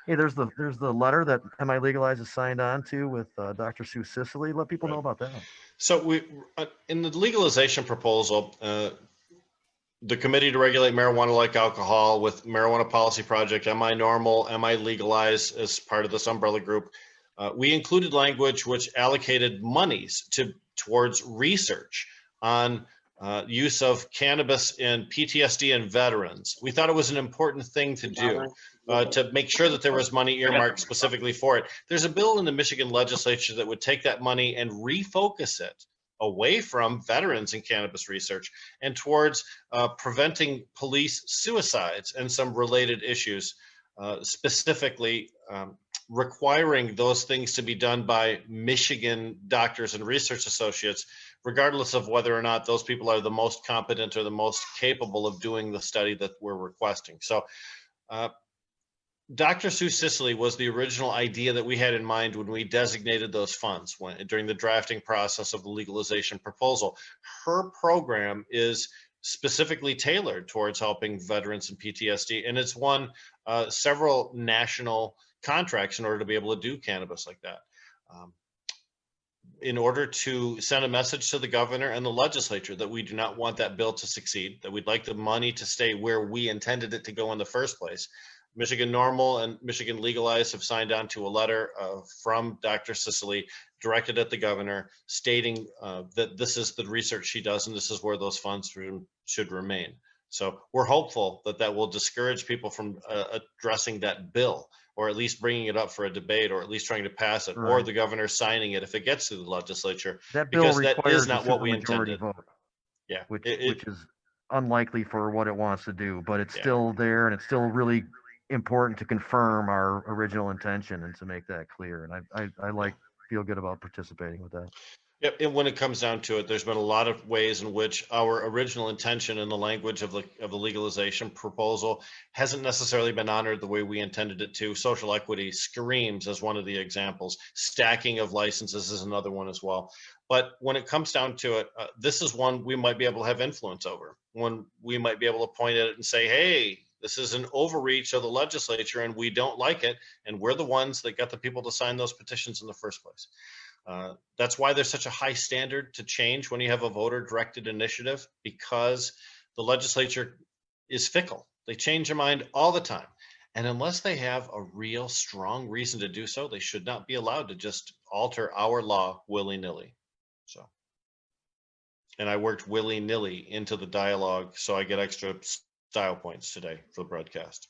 Hey, there's the letter that MILegalize is signed on to with Dr. Sue Siseley. Let people know about that. So we, in the legalization proposal, the Committee to Regulate Marijuana Like Alcohol with Marijuana Policy Project, MINORML, MILegalize as part of this umbrella group, we included language which allocated monies towards research on use of cannabis in PTSD and veterans. We thought it was an important thing to do to make sure that there was money earmarked specifically for it. There's a bill in the Michigan legislature that would take that money and refocus it away from veterans and cannabis research and towards preventing police suicides and some related issues, specifically requiring those things to be done by Michigan doctors and research associates, regardless of whether or not those people are the most competent or the most capable of doing the study that we're requesting. So Dr. Sue Siseley was the original idea that we had in mind when we designated those funds during the drafting process of the legalization proposal. Her program is specifically tailored towards helping veterans and PTSD, and it's won several national contracts in order to be able to do cannabis like that. In order to send a message to the governor and the legislature that we do not want that bill to succeed, that we'd like the money to stay where we intended it to go in the first place, Michigan NORML and Michigan Legalize have signed on to a letter from Dr. Siseley directed at the governor stating that this is the research she does and this is where those funds should remain. So we're hopeful that that will discourage people from addressing that bill, or at least bringing it up for a debate, or at least trying to pass it, or the governor signing it if it gets to the legislature. That bill because that requires is not what we intended. vote. Yeah, which is unlikely for what it wants to do, but it's still there, and it's still really important to confirm our original intention and to make that clear. And I feel good about participating with that. Yep, and when it comes down to it, there's been a lot of ways in which our original intention in the language of the legalization proposal hasn't necessarily been honored the way we intended it to. Social equity screams as one of the examples. Stacking of licenses is another one as well. But when it comes down to it, this is one we might be able to have influence over. When we might be able to point at it and say, hey, this is an overreach of the legislature and we don't like it. And we're the ones that got the people to sign those petitions in the first place. That's why there's such a high standard to change when you have a voter directed initiative, because the legislature is fickle. They change their mind all the time. And unless they have a real strong reason to do so, they should not be allowed to just alter our law willy-nilly. So, and I worked willy-nilly into the dialogue, so I get extra style points today for the broadcast.